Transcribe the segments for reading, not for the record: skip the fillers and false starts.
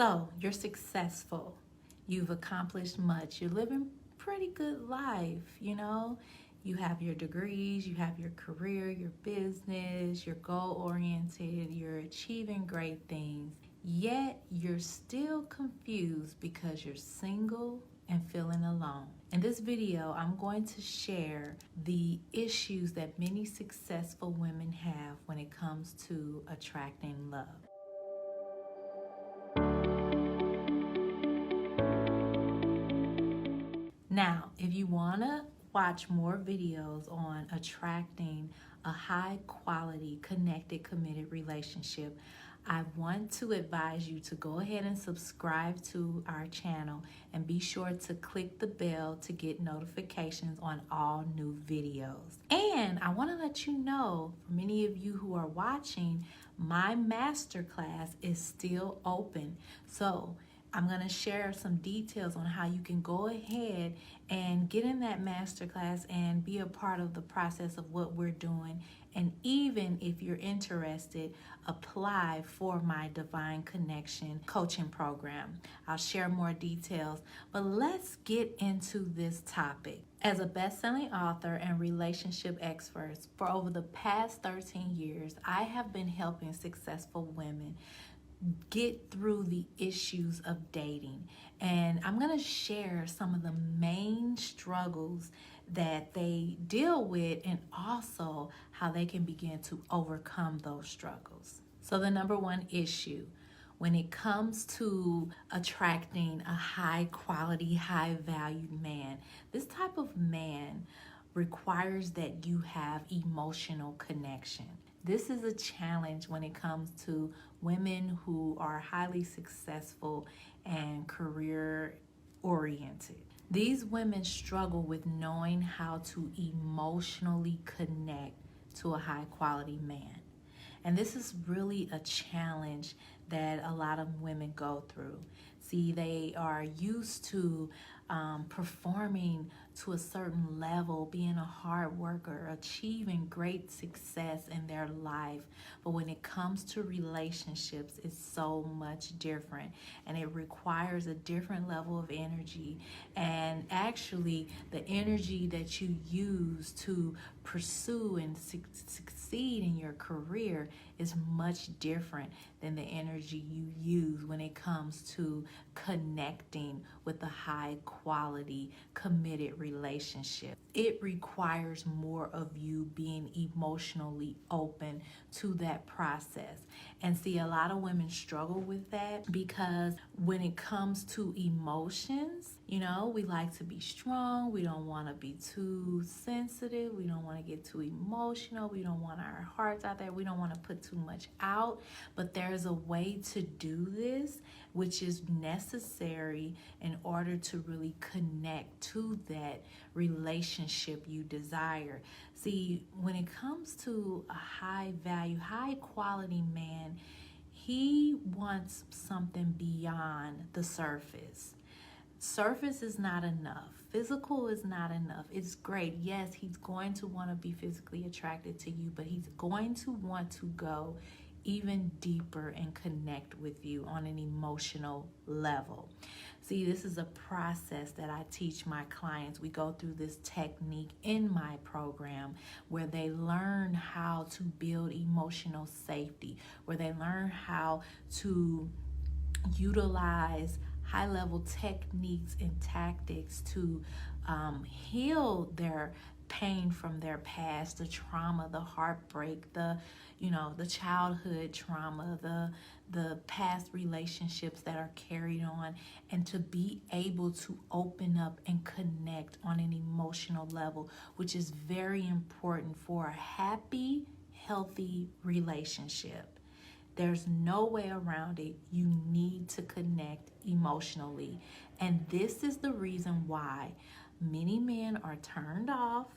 So you're successful. You've accomplished much. You're living pretty good life, you know. You have your degrees, you have your career, your business, you're goal-oriented, you're achieving great things. Yet you're still confused because you're single and feeling alone. In this video, I'm going to share the issues that many successful women have when it comes to attracting love. Now, if you want to watch more videos on attracting a high quality, connected, committed relationship, I want to advise you to go ahead and subscribe to our channel and be sure to click the bell to get notifications on all new videos. And I want to let you know, for many of you who are watching, my masterclass is still open. So I'm going to share some details on how you can go ahead and get in that masterclass and be a part of the process of what we're doing. And even if you're interested, apply for my Divine Connection coaching program. I'll share more details, but let's get into this topic. As a best-selling author and relationship expert for over the past 13 years, I have been helping successful women get through the issues of dating. And I'm going to share some of the main struggles that they deal with and also how they can begin to overcome those struggles. So the number one issue when it comes to attracting a high quality, high valued man, this type of man requires that you have emotional connection. This is a challenge when it comes to women who are highly successful and career oriented. These women struggle with knowing how to emotionally connect to a high quality man. And this is really a challenge that a lot of women go through. See, they are used to performing to a certain level, being a hard worker, achieving great success in their life. But when it comes to relationships, it's so much different, and it requires a different level of energy. And actually, the energy that you use to pursue and succeed in your career is much different than the energy you use when it comes to connecting with a high quality, committed relationship. It requires more of you being emotionally open to that process. And see, a lot of women struggle with that because when it comes to emotions, you know, we like to be strong. We don't want to be too sensitive. We don't want to get too emotional. We don't want our hearts out there. We don't want to put too much out. But there's a way to do this, which is necessary in order to really connect to that relationship you desire. See, when it comes to a high value, high quality man, he wants something beyond the surface. Surface is not enough. Physical is not enough. It's great. Yes, he's going to want to be physically attracted to you, but he's going to want to go even deeper and connect with you on an emotional level. See, this is a process that I teach my clients. We go through this technique in my program where they learn how to build emotional safety, where they learn how to utilize high-level techniques and tactics to heal their pain from their past, the trauma, the heartbreak, the childhood trauma, the past relationships that are carried on, and to be able to open up and connect on an emotional level, which is very important for a happy, healthy relationship. There's no way around it. You need to connect emotionally. And this is the reason why many men are turned off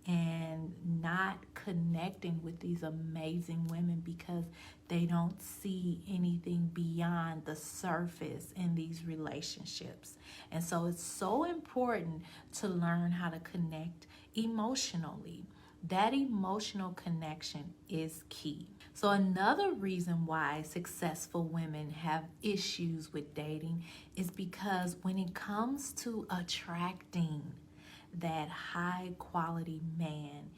and not connecting with these amazing women because they don't see anything beyond the surface in these relationships. And so it's so important to learn how to connect emotionally. That emotional connection is key. So another reason why successful women have issues with dating is because when it comes to attracting that high quality man,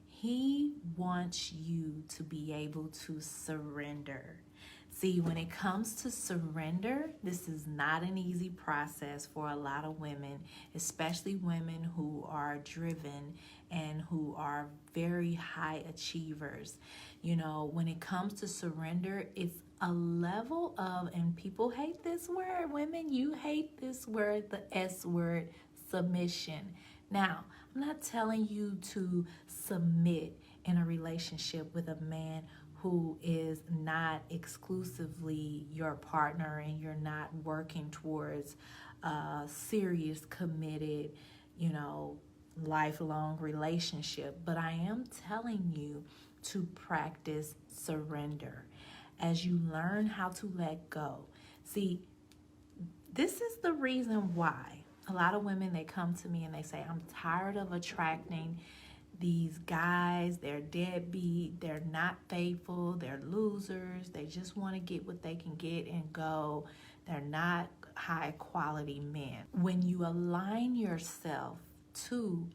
he wants you to be able to surrender. See, when it comes to surrender, this is not an easy process for a lot of women, especially women who are driven and who are very high achievers. You know, when it comes to surrender, it's a level of, and people hate this word, women, you hate this word, the S word, submission. Now, I'm not telling you to submit in a relationship with a man who is not exclusively your partner and you're not working towards a serious, committed, you know, lifelong relationship. But I am telling you to practice surrender as you learn how to let go. See, this is the reason why a lot of women, they come to me and they say, I'm tired of attracting these guys, they're deadbeat, they're not faithful, they're losers, they just want to get what they can get and go. They're not high quality men. When you align yourself to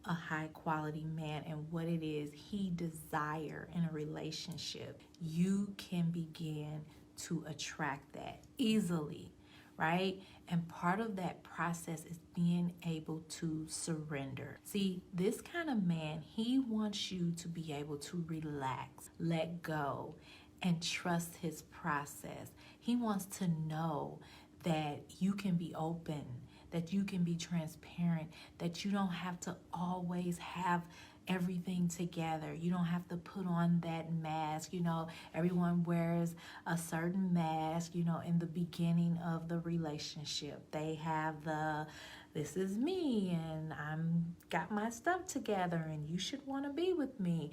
a high quality man and what it is he desires in a relationship, you can begin to attract that easily, right? And part of that process is being able to surrender. See, this kind of man, he wants you to be able to relax, let go, and trust his process. He wants to know that you can be open, that you can be transparent, that you don't have to always have everything together. You don't have to put on that mask. You know, everyone wears a certain mask, you know, in the beginning of the relationship. They have the, this is me and I'm got my stuff together and you should want to be with me.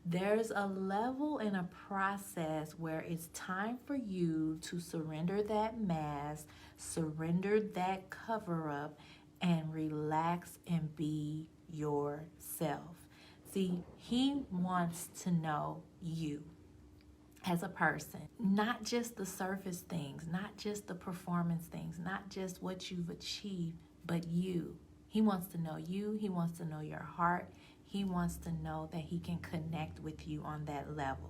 There's a level and a process where it's time for you to surrender that mask, surrender that cover up, and relax and be yourself. See, he wants to know you as a person, not just the surface things, not just the performance things, not just what you've achieved, but you. He wants to know you. He wants to know your heart. He wants to know that he can connect with you on that level.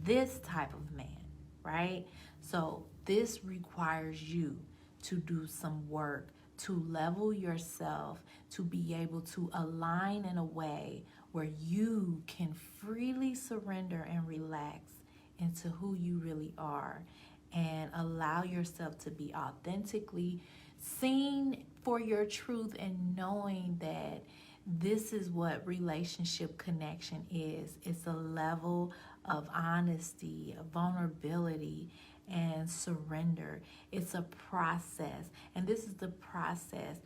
This type of man, right? So this requires you to do some work, to level yourself, to be able to align in a way where you can freely surrender and relax into who you really are and allow yourself to be authentically seen for your truth and knowing that this is what relationship connection is. It's a level of honesty, of vulnerability, and surrender. It's a process, and this is the process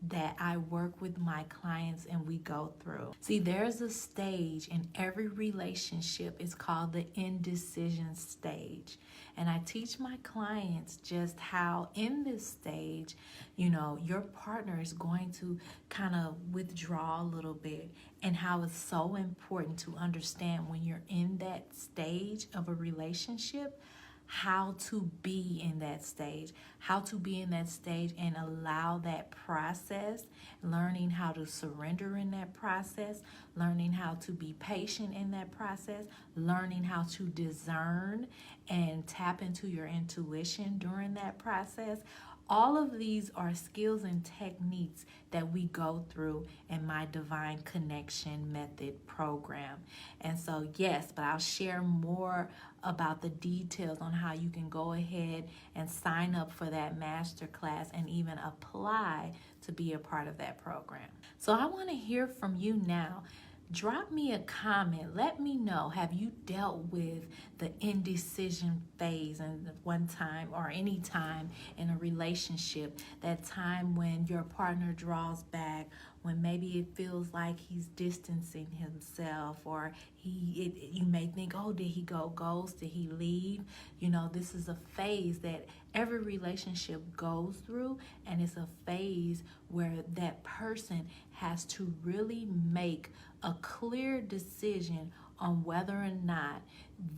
that I work with my clients and we go through. See, there's a stage in every relationship. It's called the indecision stage. And I teach my clients just how in this stage, you know, your partner is going to kind of withdraw a little bit, and how it's so important to understand when you're in that stage of a relationship, how to be in that stage, and allow that process, learning how to surrender in that process, learning how to be patient in that process, learning how to discern and tap into your intuition during that process. All of these are skills and techniques that we go through in my Divine Connection Method program. And so, yes, but I'll share more about the details on how you can go ahead and sign up for that masterclass and even apply to be a part of that program. So I want to hear from you now. Drop me a comment. Let me know, have you dealt with the indecision phase and one time or any time in a relationship, that time when your partner draws back, when maybe it feels like he's distancing himself, or you may think, oh, did he go ghost? Did he leave? You know, this is a phase that every relationship goes through, and it's a phase where that person has to really make a clear decision on whether or not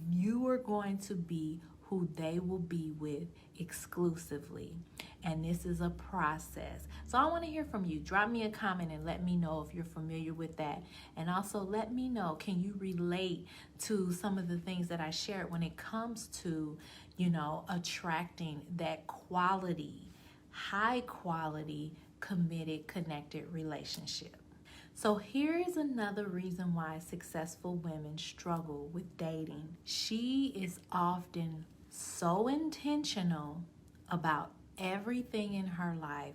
you are going to be who they will be with exclusively. And this is a process. So I want to hear from you. Drop me a comment and let me know if you're familiar with that. And also let me know, can you relate to some of the things that I shared when it comes to, attracting that quality, high quality, committed, connected relationship. So here is another reason why successful women struggle with dating. She is often so intentional about everything in her life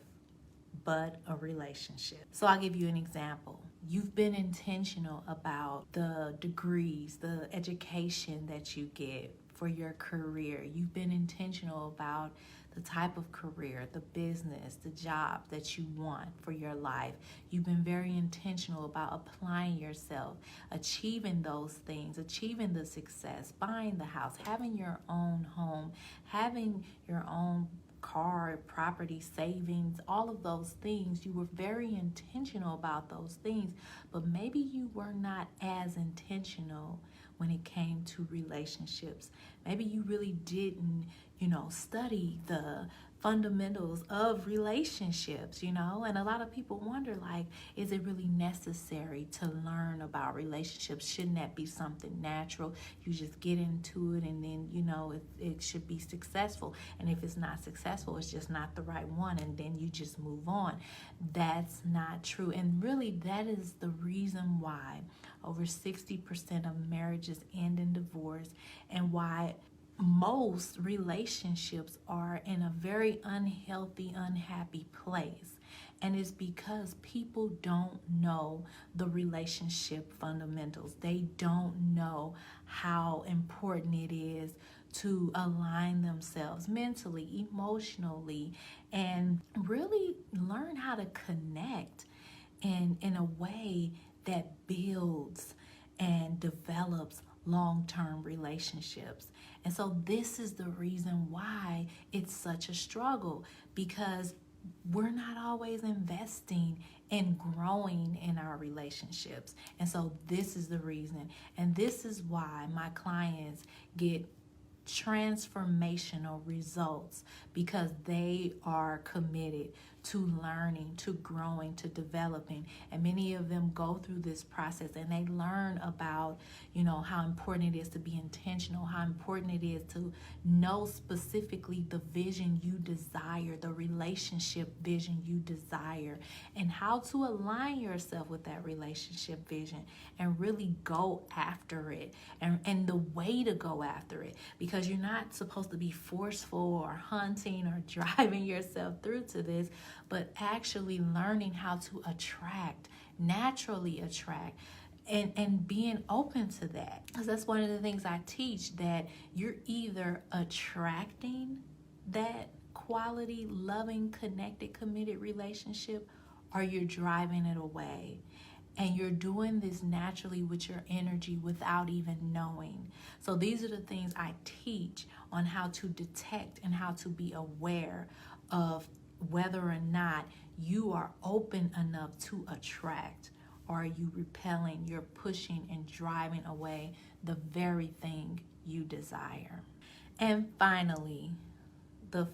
but a relationship. So I'll give you an example. You've been intentional about the degrees, the education that you get for your career. You've been intentional about the type of career, the business, the job that you want for your life. You've been very intentional about applying yourself, achieving those things, achieving the success, buying the house, having your own home, having your own car, property, savings, all of those things. You were very intentional about those things, but maybe you were not as intentional when it came to relationships. Maybe you really didn't, study the fundamentals of relationships, and a lot of people wonder, like, is it really necessary to learn about relationships? Shouldn't that be something natural? You just get into it and then, it should be successful. And if it's not successful, it's just not the right one, and then you just move on. That's not true. And really, that is the reason why over 60% of marriages end in divorce, and why most relationships are in a very unhealthy, unhappy place. And it's because people don't know the relationship fundamentals. They don't know how important it is to align themselves mentally, emotionally, and really learn how to connect in a way that builds and develops long-term relationships. And so this is the reason why it's such a struggle, because we're not always investing in growing in our relationships. And so this is the reason. And this is why my clients get transformational results, because they are committed to learning, to growing, to developing. And many of them go through this process and they learn about, how important it is to be intentional, how important it is to know specifically the vision you desire, the relationship vision you desire, and how to align yourself with that relationship vision and really go after it, and the way to go after it, because you're not supposed to be forceful or hunting or driving yourself through to this, but actually learning how to naturally attract, and being open to that. Because that's one of the things I teach, that you're either attracting that quality, loving, connected, committed relationship, or you're driving it away. And you're doing this naturally with your energy without even knowing. So these are the things I teach on how to detect and how to be aware of whether or not you are open enough to attract, or are you repelling, you're pushing and driving away the very thing you desire. And finally, the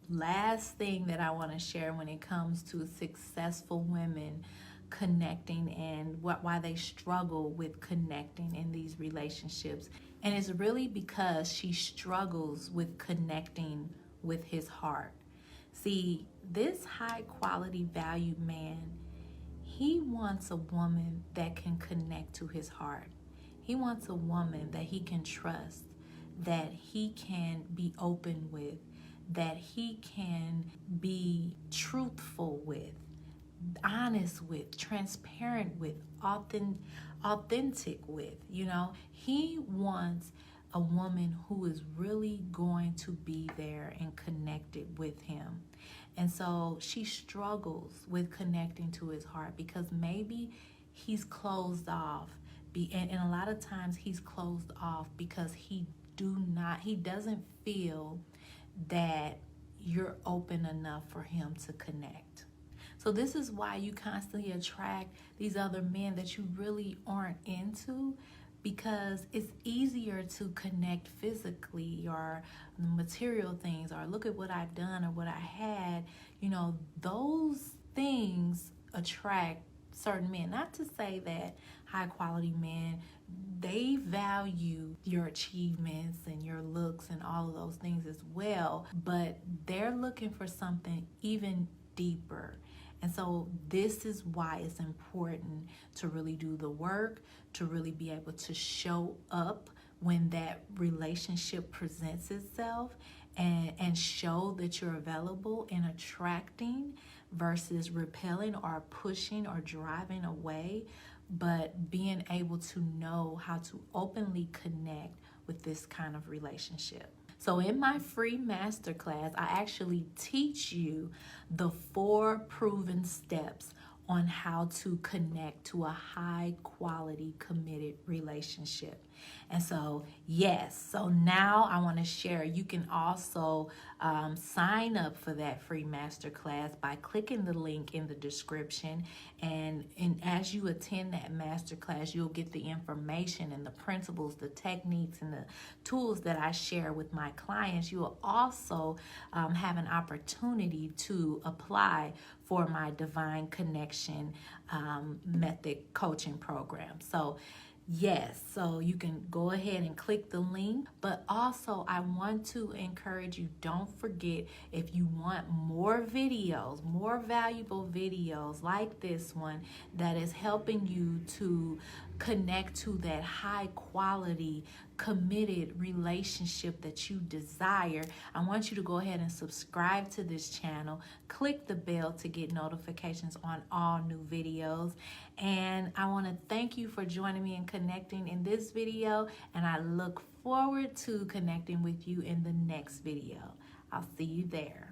last thing that I want to share when it comes to successful women connecting and why they struggle with connecting in these relationships. And it's really because she struggles with connecting with his heart. See, this high quality valued man, he wants a woman that can connect to his heart. He wants a woman that he can trust, that he can be open with, that he can be truthful with, honest with, transparent with, authentic with. He wants a woman who is really going to be there and connected with him. And so she struggles with connecting to his heart because maybe he's closed off. And a lot of times he's closed off because he doesn't feel that you're open enough for him to connect. So this is why you constantly attract these other men that you really aren't into, because it's easier to connect physically or material things, or look at what I've done or what I had. You know, those things attract certain men. Not to say that high quality men, they value your achievements and your looks and all of those things as well, but they're looking for something even deeper. And so this is why it's important to really do the work, to really be able to show up when that relationship presents itself, and show that you're available and attracting versus repelling or pushing or driving away, but being able to know how to openly connect with this kind of relationship. So in my free masterclass, I actually teach you the 4 proven steps on how to connect to a high quality committed relationship. And so, yes, so now I want to share, you can also sign up for that free masterclass by clicking the link in the description. And as you attend that masterclass, you'll get the information and the principles, the techniques, and the tools that I share with my clients. You will also have an opportunity to apply for my Divine Connection Method coaching program. So yes, so you can go ahead and click the link, but also I want to encourage you, don't forget, if you want more videos, more valuable videos like this one that is helping you to connect to that high quality committed relationship that you desire, I want you to go ahead and subscribe to this channel. Click the bell to get notifications on all new videos. And I want to thank you for joining me and connecting in this video, and I look forward to connecting with you in the next video. I'll see you there.